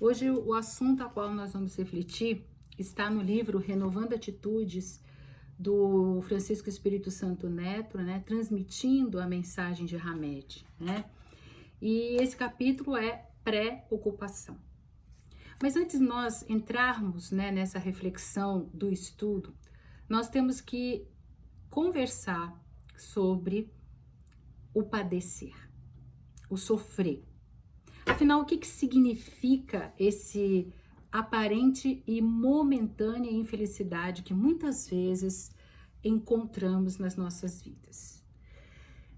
Hoje o assunto a qual nós vamos refletir está no livro Renovando Atitudes, do Francisco Espírito Santo Neto, né, transmitindo a mensagem de Hamed, né? E esse capítulo é pré-ocupação. Mas antes de nós entrarmos, né, nessa reflexão do estudo, nós temos que conversar sobre o padecer, o sofrer. Afinal, o que significa esse aparente e momentânea infelicidade que muitas vezes encontramos nas nossas vidas?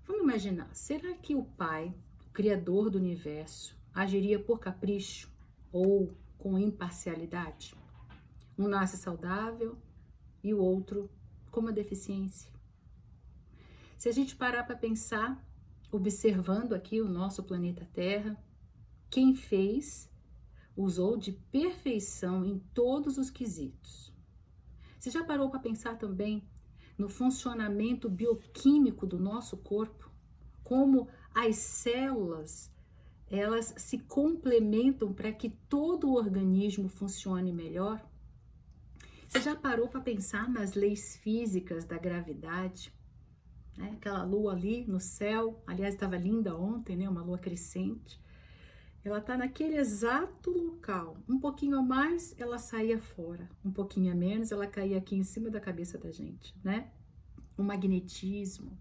Vamos imaginar, será que o Pai, o Criador do Universo, agiria por capricho ou com imparcialidade? Um nasce saudável e o outro com uma deficiência. Se a gente parar para pensar, observando aqui o nosso planeta Terra, quem fez, usou de perfeição em todos os quesitos. Você já parou para pensar também no funcionamento bioquímico do nosso corpo? Como as células, elas se complementam para que todo o organismo funcione melhor? Você já parou para pensar nas leis físicas da gravidade? Né? Aquela lua ali no céu, aliás, estava linda ontem, né? Uma lua crescente. Ela está naquele exato local. Um pouquinho a mais, ela saía fora. Um pouquinho a menos, ela caía aqui em cima da cabeça da gente, né? O magnetismo.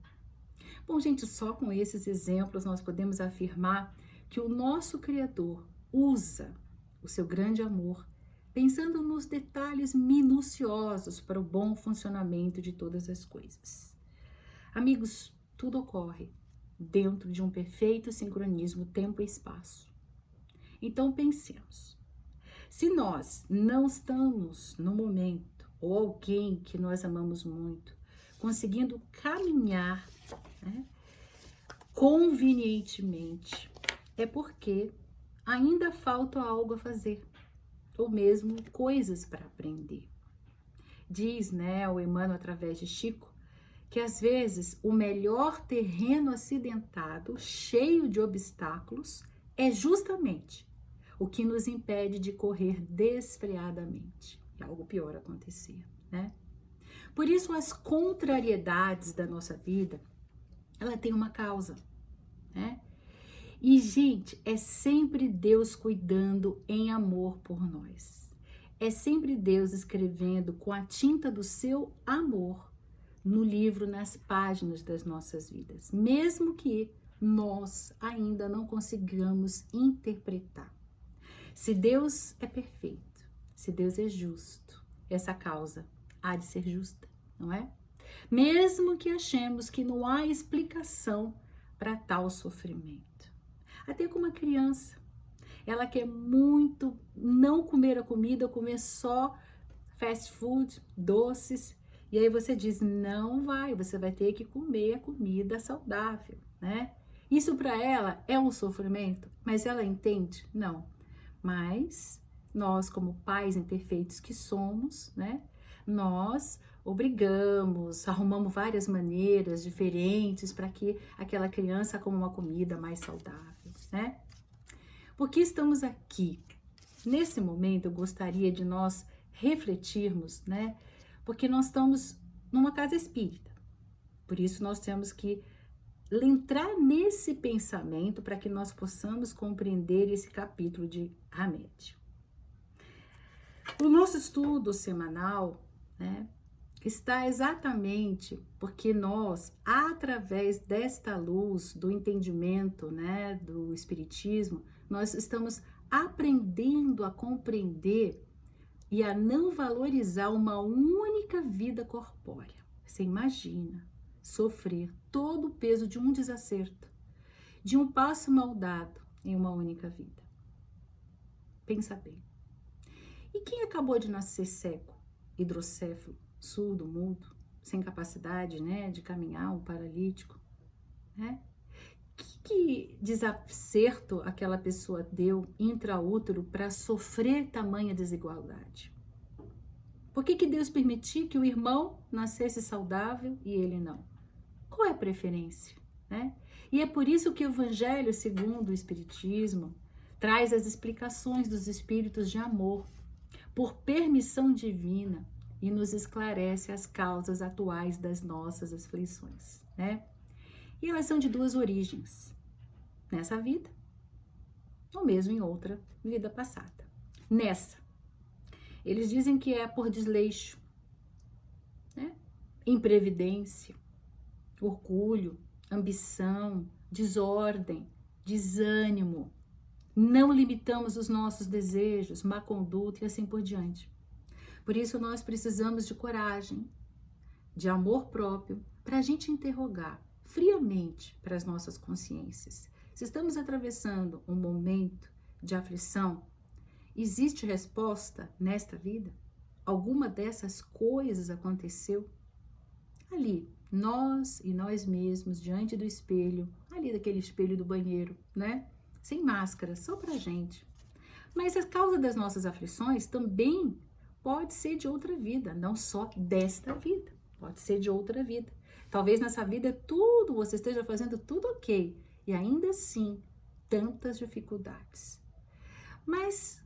Bom, gente, só com esses exemplos nós podemos afirmar que o nosso Criador usa o seu grande amor, pensando nos detalhes minuciosos para o bom funcionamento de todas as coisas. Amigos, tudo ocorre dentro de um perfeito sincronismo tempo e espaço. Então pensemos, se nós não estamos no momento, ou alguém que nós amamos muito, conseguindo caminhar, né, convenientemente, é porque ainda falta algo a fazer, ou mesmo coisas para aprender. Diz, né, o Emmanuel através de Chico, que às vezes o melhor terreno acidentado, cheio de obstáculos, é justamente o que nos impede de correr desfreadamente e algo pior acontecer, né? Por isso as contrariedades da nossa vida, ela tem uma causa, né? E, gente, é sempre Deus cuidando em amor por nós. É sempre Deus escrevendo com a tinta do seu amor no livro, nas páginas das nossas vidas, mesmo que nós ainda não consigamos interpretar. Se Deus é perfeito, se Deus é justo, essa causa há de ser justa, não é? Mesmo que achemos que não há explicação para tal sofrimento. Até como uma criança, ela quer muito não comer a comida, comer só fast food, doces, e aí você diz, não vai, você vai ter que comer a comida saudável, né? Isso para ela é um sofrimento, mas ela entende? Não. Mas nós, como pais imperfeitos que somos, né? Nós obrigamos, arrumamos várias maneiras diferentes para que aquela criança coma uma comida mais saudável, né? Por que estamos aqui? Nesse momento eu gostaria de nós refletirmos, né? Porque nós estamos numa casa espírita. Por isso nós temos que entrar nesse pensamento para que nós possamos compreender esse capítulo de Hamed. O nosso estudo semanal, né, está exatamente porque nós, através desta luz do entendimento, né, do espiritismo, nós estamos aprendendo a compreender e a não valorizar uma única vida corpórea. Você imagina sofrer todo o peso de um desacerto, de um passo mal dado em uma única vida. Pensa bem. E quem acabou de nascer cego, hidrocéfalo, surdo, mudo, sem capacidade, né, de caminhar, um paralítico, né? Que desacerto aquela pessoa deu intraútero para sofrer tamanha desigualdade? Por que Deus permitiu que o irmão nascesse saudável e ele não? Qual é a preferência, né? E é por isso que o Evangelho segundo o Espiritismo traz as explicações dos espíritos de amor, por permissão divina, e nos esclarece as causas atuais das nossas aflições, né? E elas são de duas origens, nessa vida, ou mesmo em outra vida passada. Nessa, eles dizem que é por desleixo, né? Imprevidência, orgulho, ambição, desordem, desânimo. Não limitamos os nossos desejos, má conduta e assim por diante. Por isso nós precisamos de coragem, de amor próprio, para a gente interrogar friamente para as nossas consciências. Se estamos atravessando um momento de aflição, existe resposta nesta vida? Alguma dessas coisas aconteceu? Ali, nós e nós mesmos, diante do espelho, ali daquele espelho do banheiro, né? Sem máscara, só pra gente. Mas a causa das nossas aflições também pode ser de outra vida, não só desta vida, pode ser de outra vida. Talvez nessa vida tudo, você esteja fazendo tudo ok, e ainda assim, tantas dificuldades. Mas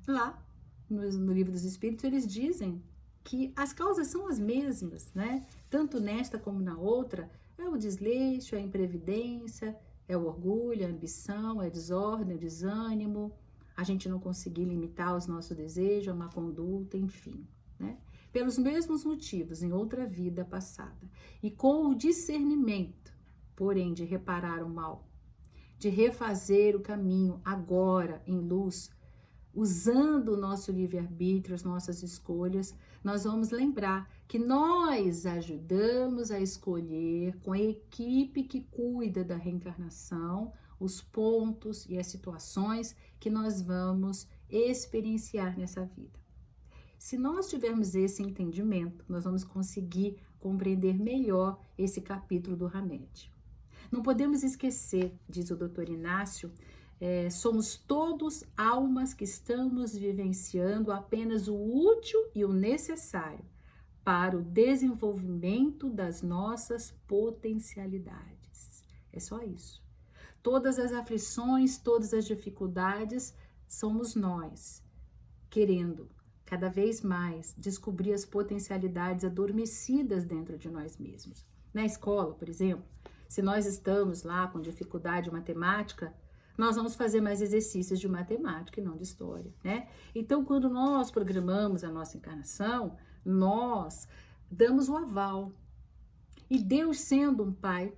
lá, no Livro dos Espíritos, eles dizem que as causas são as mesmas, né? Tanto nesta como na outra, é o desleixo, é a imprevidência, é o orgulho, a ambição, é a desordem, o desânimo, a gente não conseguir limitar os nossos desejos, a má conduta, enfim, né? Pelos mesmos motivos, em outra vida passada. E com o discernimento, porém, de reparar o mal, de refazer o caminho agora em luz, usando o nosso livre-arbítrio, as nossas escolhas, nós vamos lembrar que nós ajudamos a escolher com a equipe que cuida da reencarnação, os pontos e as situações que nós vamos experienciar nessa vida. Se nós tivermos esse entendimento, nós vamos conseguir compreender melhor esse capítulo do Hamed. Não podemos esquecer, diz o Dr. Inácio, somos todos almas que estamos vivenciando apenas o útil e o necessário para o desenvolvimento das nossas potencialidades. É só isso. Todas as aflições, todas as dificuldades, somos nós querendo cada vez mais descobrir as potencialidades adormecidas dentro de nós mesmos. Na escola, por exemplo, se nós estamos lá com dificuldade de matemática, nós vamos fazer mais exercícios de matemática e não de história, né? Então, quando nós programamos a nossa encarnação, nós damos o aval. E Deus, sendo um pai,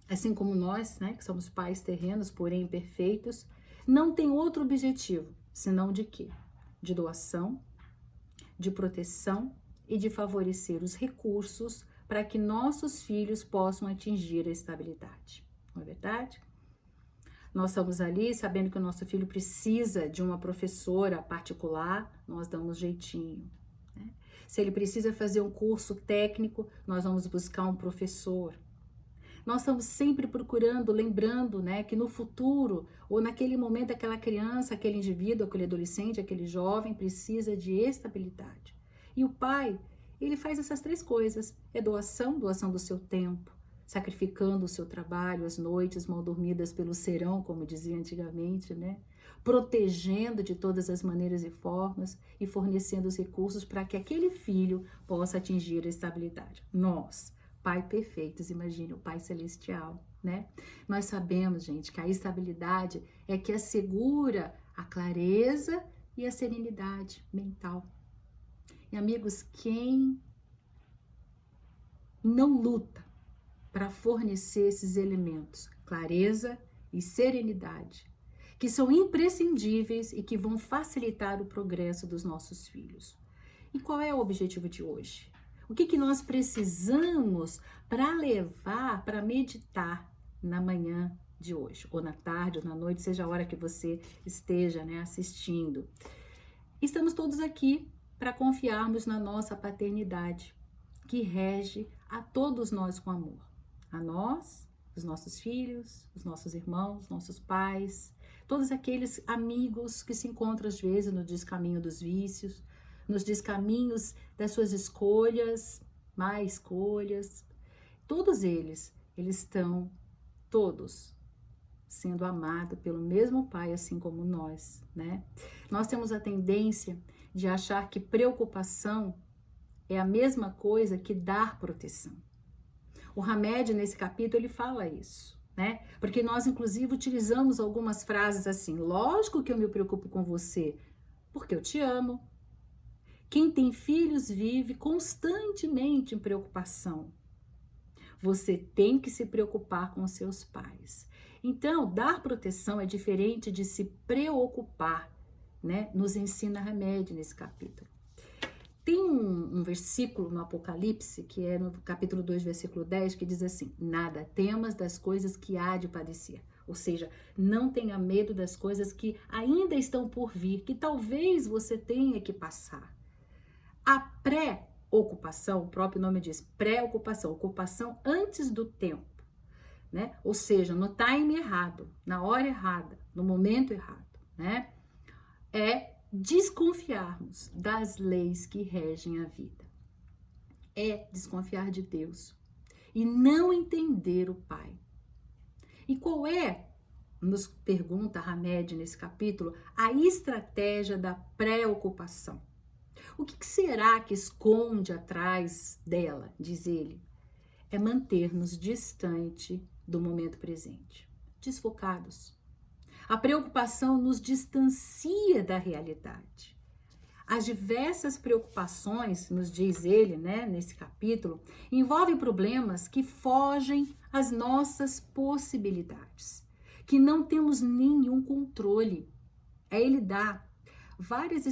assim como nós, né, que somos pais terrenos, porém imperfeitos, não tem outro objetivo, senão de quê? De doação, de proteção e de favorecer os recursos para que nossos filhos possam atingir a estabilidade. Não é verdade? Nós estamos ali sabendo que o nosso filho precisa de uma professora particular, nós damos jeitinho, né? Se ele precisa fazer um curso técnico, nós vamos buscar um professor. Nós estamos sempre procurando, lembrando, né, que no futuro, ou naquele momento, aquela criança, aquele indivíduo, aquele adolescente, aquele jovem precisa de estabilidade. E o pai, ele faz essas três coisas: é doação, doação do seu tempo, sacrificando o seu trabalho, as noites mal dormidas pelo serão, como dizia antigamente, né? Protegendo de todas as maneiras e formas e fornecendo os recursos para que aquele filho possa atingir a estabilidade. Nós, Pai perfeitos, imagine o Pai celestial, né? Nós sabemos, gente, que a estabilidade é que assegura a clareza e a serenidade mental. E amigos, quem não luta para fornecer esses elementos, clareza e serenidade, que são imprescindíveis e que vão facilitar o progresso dos nossos filhos. E qual é o objetivo de hoje? O que nós precisamos para levar, para meditar na manhã de hoje, ou na tarde, ou na noite, seja a hora que você esteja, né, assistindo. Estamos todos aqui para confiarmos na nossa paternidade, que rege a todos nós com amor. A nós, os nossos filhos, os nossos irmãos, nossos pais, todos aqueles amigos que se encontram às vezes no descaminho dos vícios, nos descaminhos das suas escolhas, má escolhas. Todos eles estão todos sendo amado pelo mesmo Pai, assim como nós, né? Nós temos a tendência de achar que preocupação é a mesma coisa que dar proteção. O Hamed, nesse capítulo, ele fala isso, né? Porque nós, inclusive, utilizamos algumas frases assim: lógico que eu me preocupo com você, porque eu te amo. Quem tem filhos vive constantemente em preocupação. Você tem que se preocupar com seus pais. Então, dar proteção é diferente de se preocupar, né? Nos ensina Hamed nesse capítulo. Tem um versículo no Apocalipse, que é no capítulo 2, versículo 10, que diz assim: nada temas das coisas que há de padecer. Ou seja, não tenha medo das coisas que ainda estão por vir, que talvez você tenha que passar. A pré-ocupação, o próprio nome diz, pré-ocupação, ocupação antes do tempo, né? Ou seja, no time errado, na hora errada, no momento errado, né? É desconfiarmos das leis que regem a vida. É desconfiar de Deus e não entender o Pai. E qual é, nos pergunta Hamed nesse capítulo, a estratégia da pré-ocupação? O que será que esconde atrás dela, diz ele? É manter-nos distante do momento presente, desfocados. A preocupação nos distancia da realidade. As diversas preocupações, nos diz ele, né, nesse capítulo, envolvem problemas que fogem às nossas possibilidades, que não temos nenhum controle. Aí ele dá vários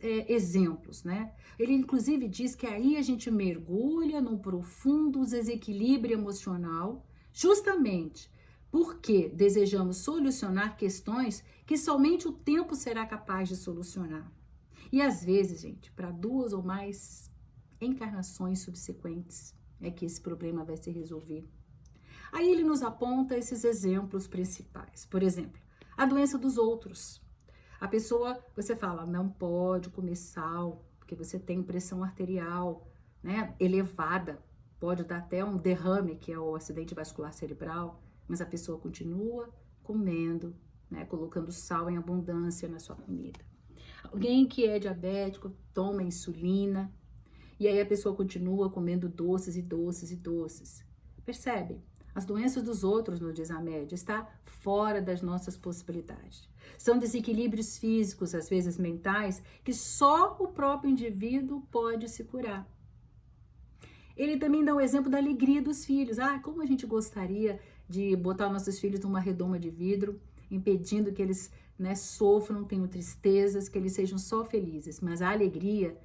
exemplos, né? Ele inclusive diz que aí a gente mergulha num profundo desequilíbrio emocional, justamente porque desejamos solucionar questões que somente o tempo será capaz de solucionar. E às vezes, gente, para 2 ou mais encarnações subsequentes é que esse problema vai se resolver. Aí ele nos aponta esses exemplos principais. Por exemplo, a doença dos outros. A pessoa, você fala, não pode comer sal, porque você tem pressão arterial, né, elevada. Pode dar até um derrame, que é o acidente vascular cerebral, mas a pessoa continua comendo, né, colocando sal em abundância na sua comida. Alguém que é diabético toma insulina, e aí a pessoa continua comendo doces e doces e doces. Percebe? As doenças dos outros, nos diz Hamed, está fora das nossas possibilidades. São desequilíbrios físicos, às vezes mentais, que só o próprio indivíduo pode se curar. Ele também dá o exemplo da alegria dos filhos. Ah, como a gente gostaria de botar nossos filhos numa redoma de vidro, impedindo que eles, né, sofram, tenham tristezas, que eles sejam só felizes. Mas a alegria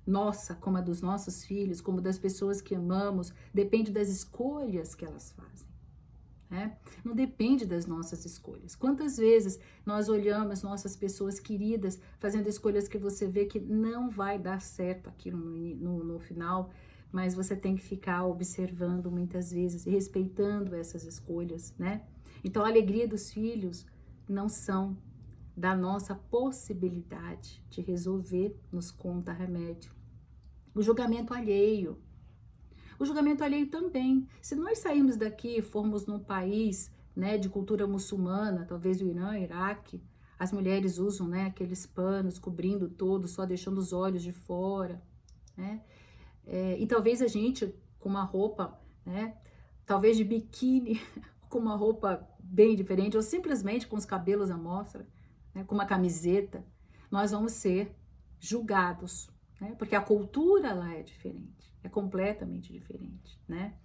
nossa, como a dos nossos filhos, como das pessoas que amamos, depende das escolhas que elas fazem. Né? Não depende das nossas escolhas. Quantas vezes nós olhamos nossas pessoas queridas fazendo escolhas que você vê que não vai dar certo aquilo no final, mas você tem que ficar observando muitas vezes e respeitando essas escolhas, né? Então a alegria dos filhos não são da nossa possibilidade de resolver, nos conta Hamed. O julgamento alheio. O julgamento alheio também. Se nós sairmos daqui e formos num país, né, de cultura muçulmana, talvez o Irã, Iraque, as mulheres usam, né, aqueles panos cobrindo todo, só deixando os olhos de fora, né? E talvez a gente com uma roupa, né, talvez de biquíni, com uma roupa bem diferente, ou simplesmente com os cabelos à mostra, né, com uma camiseta, nós vamos ser julgados, né? Porque a cultura lá é diferente, é completamente diferente, né?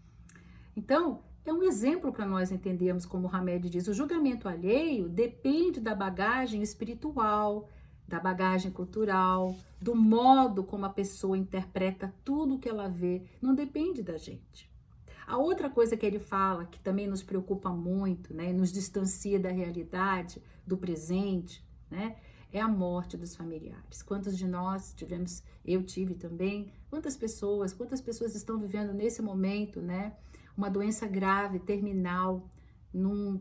Então, é um exemplo para nós entendermos, como o Hamed diz, o julgamento alheio depende da bagagem espiritual, da bagagem cultural, do modo como a pessoa interpreta tudo que ela vê, não depende da gente. A outra coisa que ele fala, que também nos preocupa muito, né, nos distancia da realidade, do presente, né, é a morte dos familiares. Quantos de nós tivemos, eu tive também, quantas pessoas estão vivendo nesse momento, né, uma doença grave, terminal, num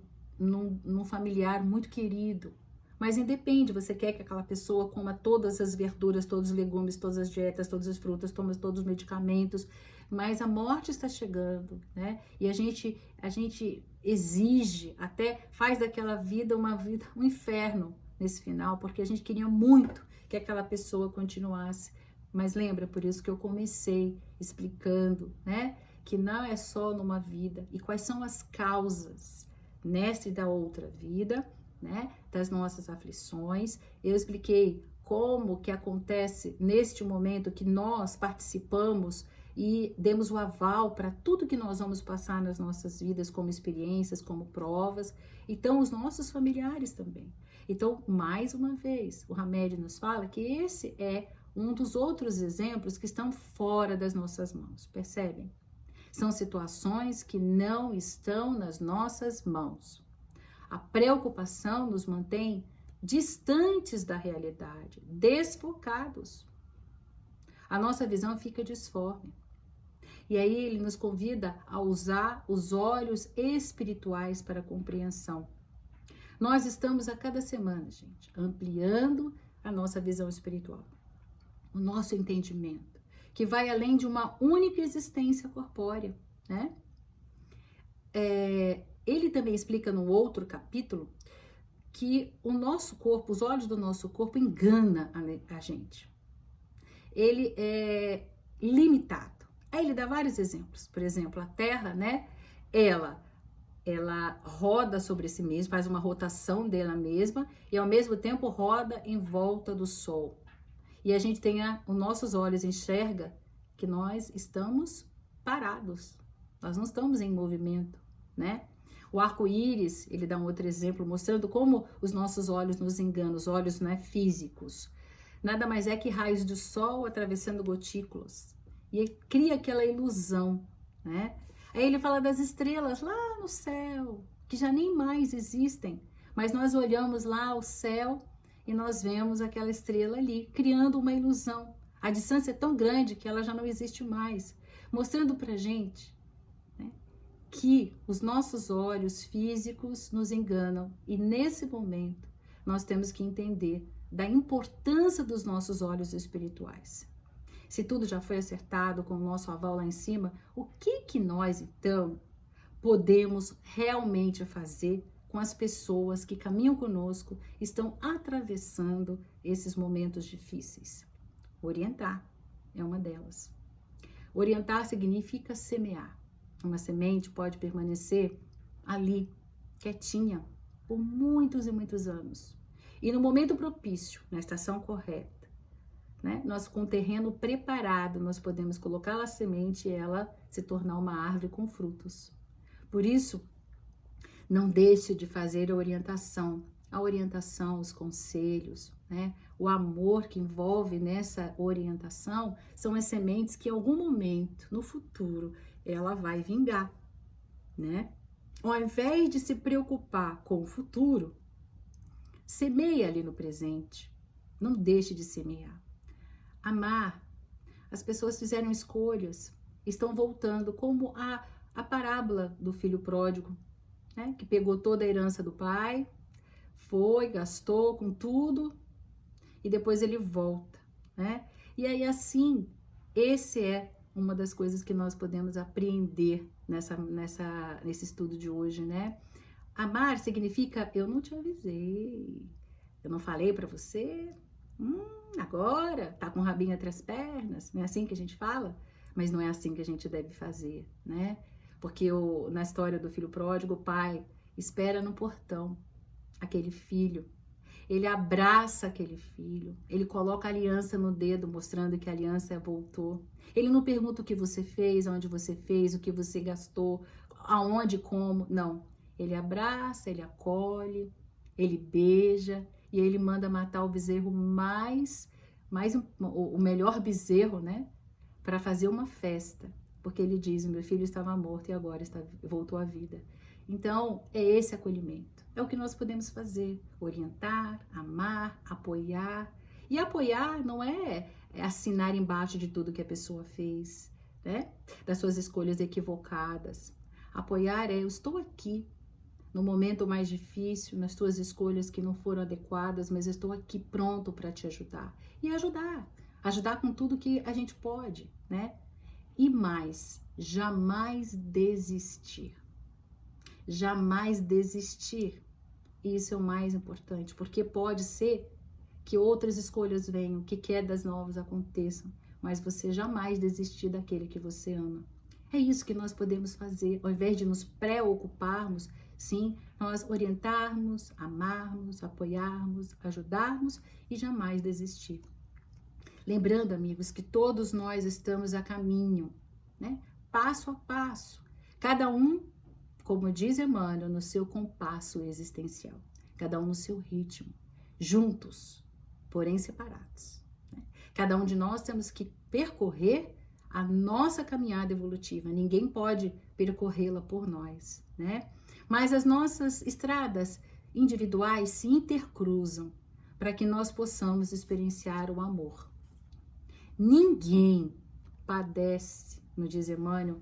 familiar muito querido, Mas independe, você quer que aquela pessoa coma todas as verduras, todos os legumes, todas as dietas, todas as frutas, tome todos os medicamentos, mas a morte está chegando, né? E a gente exige, até faz daquela vida uma vida, um inferno nesse final, porque a gente queria muito que aquela pessoa continuasse. Mas lembra, por isso que eu comecei explicando, né? Que não é só numa vida, e quais são as causas nesta e da outra vida, né? Das nossas aflições. Eu expliquei como que acontece neste momento que nós participamos e demos o aval para tudo que nós vamos passar nas nossas vidas como experiências, como provas. Então, os nossos familiares também. Então, mais uma vez, o Hamed nos fala que esse é um dos outros exemplos que estão fora das nossas mãos, percebem? São situações que não estão nas nossas mãos. A preocupação nos mantém distantes da realidade, desfocados. A nossa visão fica disforme. E aí ele nos convida a usar os olhos espirituais para a compreensão. Nós estamos a cada semana, gente, ampliando a nossa visão espiritual, o nosso entendimento, que vai além de uma única existência corpórea, né? Ele também explica no outro capítulo que o nosso corpo, os olhos do nosso corpo engana a gente. Ele é limitado. Aí ele dá vários exemplos. Por exemplo, a Terra, né? Ela roda sobre si mesma, faz uma rotação dela mesma e ao mesmo tempo roda em volta do Sol. E a gente tem os nossos olhos enxerga que nós estamos parados. Nós não estamos em movimento, né? O arco-íris, ele dá um outro exemplo mostrando como os nossos olhos nos enganam, os olhos, né, físicos. Nada mais é que raios do sol atravessando gotículas. E cria aquela ilusão, né? Aí ele fala das estrelas lá no céu, que já nem mais existem. Mas nós olhamos lá o céu e nós vemos aquela estrela ali, criando uma ilusão. A distância é tão grande que ela já não existe mais, mostrando pra gente, né, que os nossos olhos físicos nos enganam. E nesse momento, nós temos que entender da importância dos nossos olhos espirituais. Se tudo já foi acertado com o nosso aval lá em cima, o que nós, então, podemos realmente fazer com as pessoas que caminham conosco, estão atravessando esses momentos difíceis? Orientar é uma delas. Orientar significa semear. Uma semente pode permanecer ali, quietinha, por muitos e muitos anos. E no momento propício, na estação correta, né? Nós, com o terreno preparado, nós podemos colocar a semente e ela se tornar uma árvore com frutos. Por isso, não deixe de fazer a orientação, os conselhos, né? O amor que envolve nessa orientação são as sementes que em algum momento, no futuro, ela vai vingar, né? Ao invés de se preocupar com o futuro, semeie ali no presente, não deixe de semear. Amar, as pessoas fizeram escolhas, estão voltando, como a parábola do filho pródigo, né? Que pegou toda a herança do pai, foi, gastou com tudo e depois ele volta, né? E aí assim, esse é uma das coisas que nós podemos aprender nesse estudo de hoje, né? Amar significa eu não te avisei, eu não falei pra você, agora tá com o rabinho entre as pernas, não é assim que a gente fala? Mas não é assim que a gente deve fazer, né? Porque na história do filho pródigo, o pai espera no portão aquele filho, ele abraça aquele filho, ele coloca a aliança no dedo, mostrando que a aliança voltou. Ele não pergunta o que você fez, onde você fez, o que você gastou, aonde, como, não. Ele abraça, ele acolhe, ele beija e ele manda matar o bezerro o melhor bezerro, né? Para fazer uma festa. Porque ele diz, meu filho estava morto e agora voltou à vida. Então, é esse acolhimento. É o que nós podemos fazer. Orientar, amar, apoiar. E apoiar não é assinar embaixo de tudo que a pessoa fez, né? Das suas escolhas equivocadas. Apoiar é, eu estou aqui. no momento mais difícil, nas tuas escolhas que não foram adequadas, mas estou aqui pronto para te ajudar. E ajudar com tudo que a gente pode, né? E mais, jamais desistir. Jamais desistir. Isso é o mais importante, porque pode ser que outras escolhas venham, que quedas novas aconteçam, mas você jamais desistir daquele que você ama. É isso que nós podemos fazer, ao invés de nos preocuparmos, sim, nós orientarmos, amarmos, apoiarmos, ajudarmos e jamais desistir. Lembrando, amigos, que todos nós estamos a caminho, né? Passo a passo, cada um, como diz Emmanuel, no seu compasso existencial, cada um no seu ritmo, juntos, porém separados, né? Cada um de nós temos que percorrer a nossa caminhada evolutiva, ninguém pode percorrê-la por nós, né? Mas as nossas estradas individuais se intercruzam para que nós possamos experienciar o amor. Ninguém padece, no diz Emmanuel,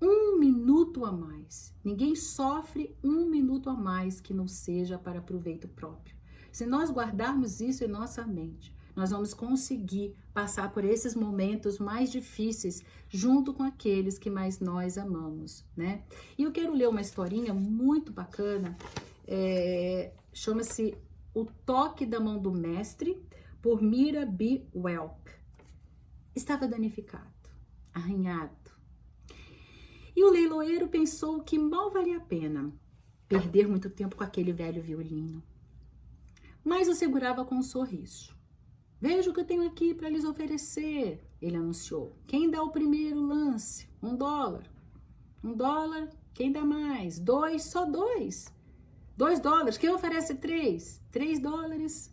1 minuto a mais. Ninguém sofre 1 minuto a mais que não seja para proveito próprio. Se nós guardarmos isso em nossa mente, nós vamos conseguir passar por esses momentos mais difíceis junto com aqueles que mais nós amamos, né? E eu quero ler uma historinha muito bacana, chama-se O Toque da Mão do Mestre, por Mira B. Welk. Estava danificado, arranhado. E o leiloeiro pensou que mal valia a pena perder muito tempo com aquele velho violino. Mas o segurava com um sorriso. Veja o que eu tenho aqui para lhes oferecer, ele anunciou. Quem dá o primeiro lance? $1. $1, quem dá mais? 2, só 2. $2, quem oferece 3? $3.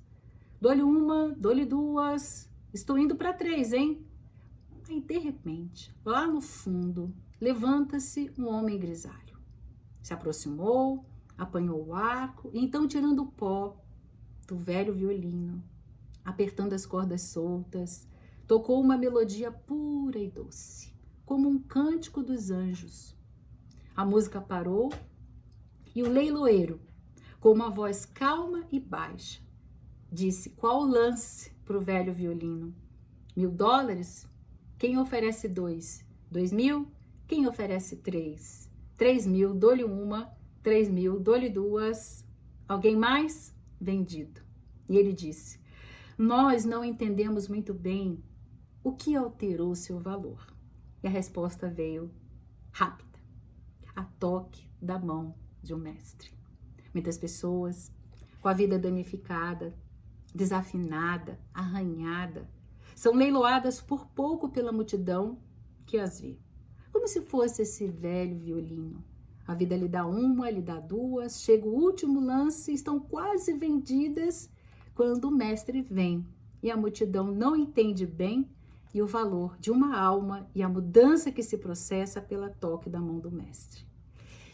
Dou-lhe 1, dou-lhe 2. Estou indo para 3, hein? Aí, de repente, lá no fundo, levanta-se um homem grisalho. Se aproximou, apanhou o arco e então, tirando o pó do velho violino, apertando as cordas soltas, tocou uma melodia pura e doce, como um cântico dos anjos. A música parou e o leiloeiro, com uma voz calma e baixa, disse: qual o lance para o velho violino? $1.000? Quem oferece 2? 2.000? Quem oferece 3? 3.000, dou-lhe 1, 3.000, dou-lhe 2. Alguém mais? Vendido. E ele disse: nós não entendemos muito bem o que alterou seu valor. E a resposta veio rápida, a toque da mão de um mestre. Muitas pessoas com a vida danificada, desafinada, arranhada, são leiloadas por pouco pela multidão que as vê. Como se fosse esse velho violino. A vida lhe dá 1, lhe dá 2, chega o último lance, estão quase vendidas quando o mestre vem. E a multidão não entende bem e o valor de uma alma e a mudança que se processa pela toque da mão do mestre.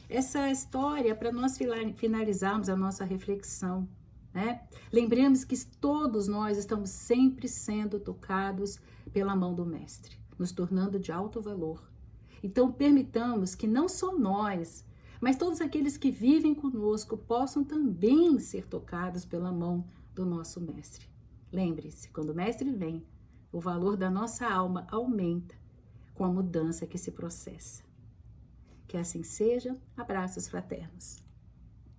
Essa história é para nós finalizarmos a nossa reflexão, né? Lembremos que todos nós estamos sempre sendo tocados pela mão do mestre, nos tornando de alto valor. Então, permitamos que não só nós, mas todos aqueles que vivem conosco possam também ser tocados pela mão do nosso mestre. Lembre-se, quando o mestre vem, o valor da nossa alma aumenta com a mudança que se processa. Que assim seja. Abraços fraternos.